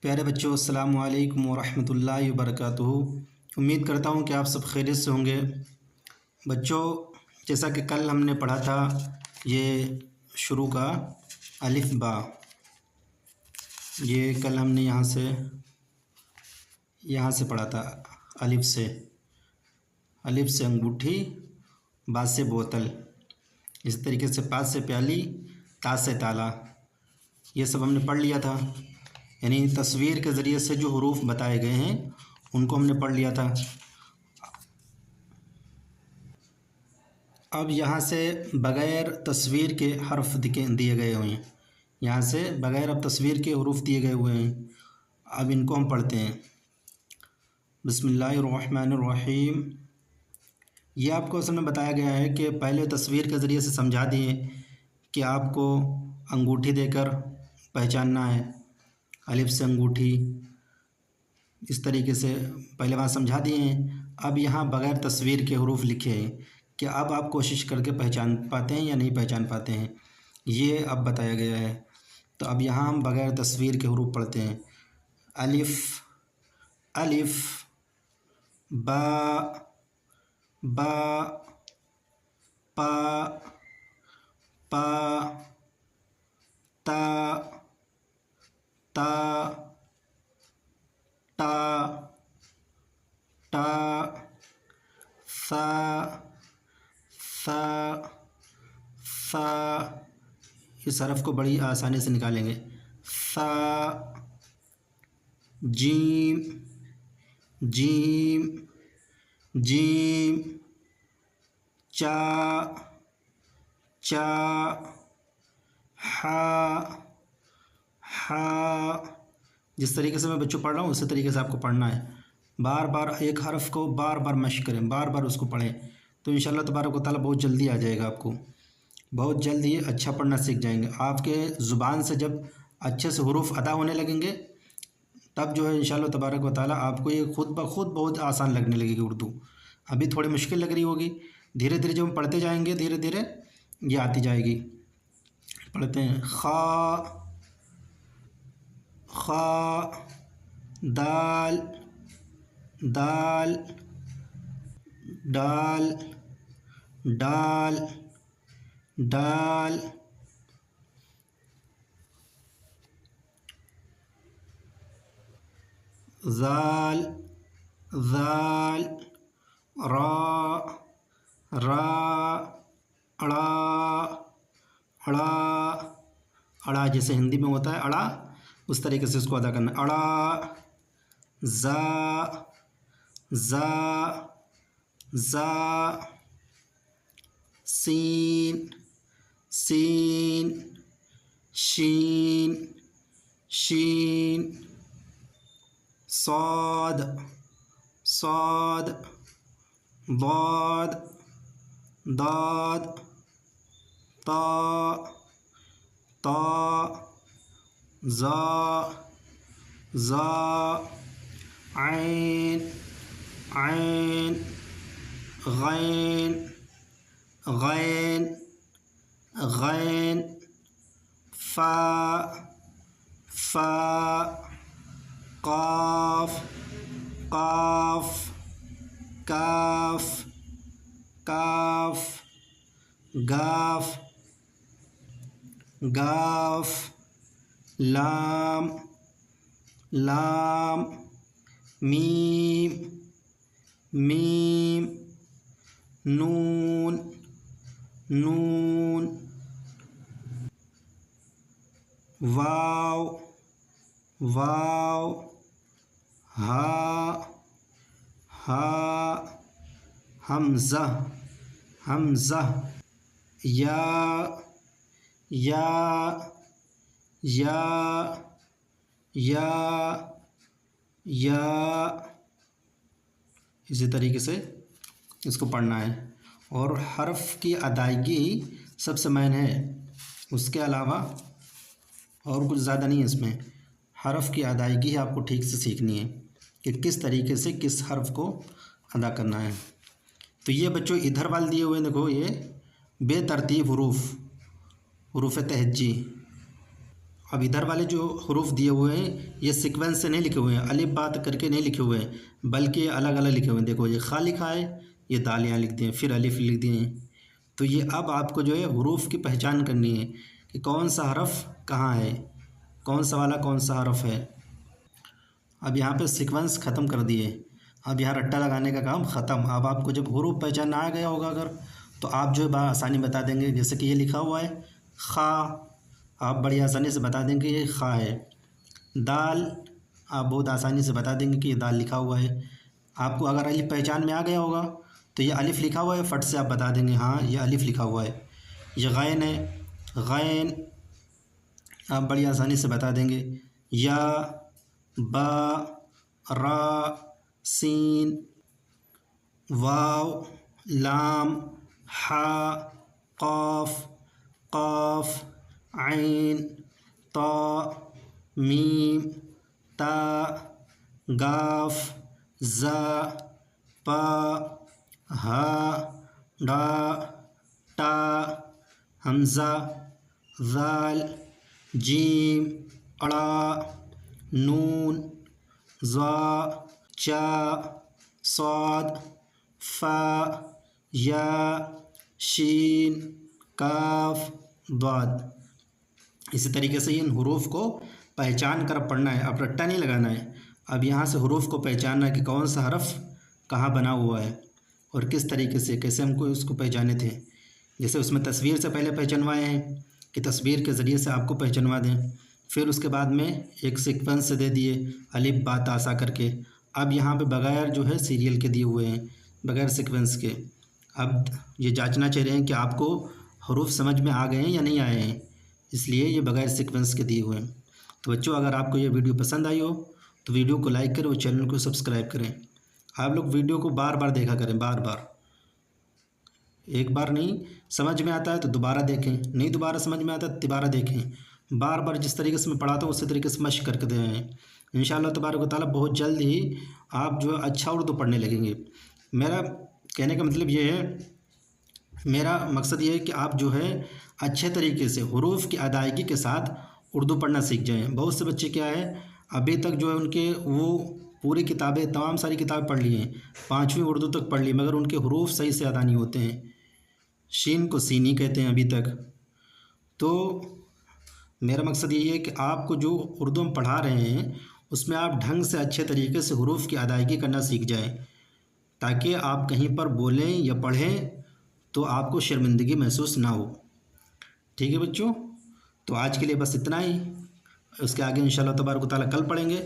پیارے بچوں، السلام علیکم ورحمۃ اللہ وبرکاتہ۔ امید کرتا ہوں کہ آپ سب خیریت سے ہوں گے۔ بچوں، جیسا کہ کل ہم نے پڑھا تھا یہ شروع کا الف با، یہ کل ہم نے یہاں سے پڑھا تھا۔ الف سے انگوٹھی، با سے بوتل، اس طریقے سے پا سے پیالی، تا سے تالا، یہ سب ہم نے پڑھ لیا تھا۔ یعنی تصویر کے ذریعے سے جو حروف بتائے گئے ہیں ان کو ہم نے پڑھ لیا تھا۔ اب یہاں سے بغیر تصویر کے حرف دیے گئے ہوئے ہیں، یہاں سے بغیر اب تصویر کے حروف دیے گئے ہوئے ہیں۔ اب ان کو ہم پڑھتے ہیں۔ بسم اللہ الرحمن الرحیم۔ یہ آپ کو اصل میں بتایا گیا ہے کہ پہلے تصویر کے ذریعے سے سمجھا دیے کہ آپ کو انگوٹھی دے کر پہچاننا ہے، الف سے انگوٹھی، اس طریقے سے پہلے وہاں سمجھا دیے ہیں۔ اب یہاں بغیر تصویر کے حروف لکھے ہیں کہ اب آپ کوشش کر کے پہچان پاتے ہیں یا نہیں پہچان پاتے ہیں، یہ اب بتایا گیا ہے۔ تو اب یہاں ہم بغیر تصویر کے حروف پڑھتے ہیں۔ الف، با، پا، تا، ٹا، ثا، اس حرف کو بڑی آسانی سے نکالیں گے۔ ثا، جیم، چا، ہا۔ جس طریقے سے میں بچوں پڑھ رہا ہوں اسی طریقے سے آپ کو پڑھنا ہے۔ بار بار ایک حرف کو بار بار مشق کریں، بار بار اس کو پڑھیں، تو انشاءاللہ تبارک و تعالیٰ بہت جلدی آ جائے گا آپ کو، بہت جلد ہی اچھا پڑھنا سیکھ جائیں گے۔ آپ کے زبان سے جب اچھے سے حروف ادا ہونے لگیں گے تب جو ہے انشاءاللہ تبارک و تعالیٰ آپ کو یہ خود بخود بہت آسان لگنے لگے گی اردو۔ ابھی تھوڑی مشکل لگ رہی ہوگی، دھیرے دھیرے جب ہم پڑھتے جائیں گے دھیرے دھیرے یہ آتی جائے گی۔ پڑھتے ہیں۔ خا، دال، ڈال، ذال، را، اڑا جیسے ہندی میں ہوتا ہے اڑا، اس طریقے سے اس کو ادا کرنا۔ اڑا، زا، سین، شین، صاد، ضاد، طا، زا، عین، غین، فا، قاف، کاف، گاف، لام، میم، نون، واو، ہا، حمزہ، یا، اسی طریقے سے اس کو پڑھنا ہے۔ اور حرف کی ادائیگی سب سے مین ہے، اس کے علاوہ اور کچھ زیادہ نہیں ہے۔ اس میں حرف کی ادائیگی آپ کو ٹھیک سے سیکھنی ہے کہ کس طریقے سے کس حرف کو ادا کرنا ہے۔ تو یہ بچوں ادھر والے دیے ہوئے دیکھو، یہ بے ترتیب حروف تہجی، अब इधर वाले जो हरूफ दिए हुए हैं ये सीक्वेंस से नहीं लिखे हुए हैं, अलिफ बात करके नहीं लिखे हुए हैं, बल्कि अलग अलग लिखे हुए हैं। देखो ये खा लिखा है, ये दाल यहाँ लिख दिए, फिर अलिफ लिख दिए हैं। तो ये अब आपको जो है हरूफ की पहचान करनी है कि कौन सा हरफ कहाँ है, कौन सा वाला कौन सा हरफ है। अब यहाँ पे सीक्वेंस ख़त्म कर दिए, अब यहाँ रट्टा लगाने का काम ख़त्म। अब आपको जब हरूफ पहचान आ गया होगा अगर, तो आप जो है आसानी बता देंगे। जैसे कि ये लिखा हुआ है खा, आप बड़ी आसानी से बता देंगे ये खा है। दाल, आप बहुत आसानी से बता देंगे कि ये दाल लिखा हुआ है। आपको अगर अलिफ पहचान में आ गया होगा तो ये अलिफ लिखा हुआ है, फट से आप बता देंगे हाँ ये अलिफ लिखा हुआ है। ये गैन है, गैन आप बड़ी आसानी से बता देंगे। या, बा, रा, सीन, वाव, लाम, हा, क़ाफ, क़ाफ, ऐन, ता, मीम, ता, गाफ, ज़ा, पा, हा, डा, टा, हमज़ा, ज़ाल, जीम, अड़ा, नून, ज़ा, चा, साद, फ़ा, या, शीन, काफ, दाद। इसी तरीके से इन हरूफ को पहचान कर पढ़ना है, अब रट्टा नहीं लगाना है। अब यहाँ से हरूफ को पहचानना है कि कौन सा हरफ कहाँ बना हुआ है और किस तरीके से, कैसे हमको उसको पहचाने थे। जैसे उसमें तस्वीर से पहले पहचानवाए हैं कि तस्वीर के ज़रिए से आपको पहचानवा दें, फिर उसके बाद में एक सीक्वेंस से दे दिए अलिफ बा ता सा करके। अब यहाँ पे बग़ैर जो है सीरियल के दिए हुए हैं, बग़ैर सीक्वेंस के। अब ये जांचना चाह रहे हैं कि आपको हरूफ समझ में आ गए हैं या नहीं आए हैं, इसलिए ये बग़ैर सीक्वेंस के दिए हुए हैं। तो बच्चों अगर आपको ये वीडियो पसंद आई हो तो वीडियो को लाइक करें और चैनल को सब्सक्राइब करें। आप लोग वीडियो को बार बार देखा करें, बार बार, एक बार नहीं समझ में आता है तो दोबारा देखें, नहीं दोबारा समझ में आता है तो दोबारा देखें। बार बार जिस तरीके से मैं पढ़ाता हूँ उसी तरीके से मश्क करके दें। इंशाअल्लाह तबारक व तआला बहुत जल्द ही आप जो है अच्छा उर्दू पढ़ने लगेंगे। मेरा कहने का मतलब ये है, मेरा मकसद ये है कि आप जो है अच्छे तरीके से हरूफ की अदायगी के साथ उर्दू पढ़ना सीख जाएं। बहुत से बच्चे क्या है अभी तक जो है उनके वो पूरी किताबें, तमाम सारी किताबें पढ़ ली हैं, 5वीं उर्दू तक पढ़ ली, मगर उनके हरूफ सही से अदा नहीं होते हैं। शीन को सीनी कहते हैं अभी तक। तो मेरा मकसद यही है कि आपको जो उर्दू हम पढ़ा रहे हैं उसमें आप ढंग से अच्छे तरीके से हरूफ की अदायगी करना सीख जाएं, ताकि आप कहीं पर बोलें या पढ़ें तो आपको शर्मिंदगी महसूस ना हो। ठीक है बच्चों, तो आज के लिए बस इतना ही। उसके आगे इंशाअल्लाह तबारक व तआला कल पढ़ेंगे।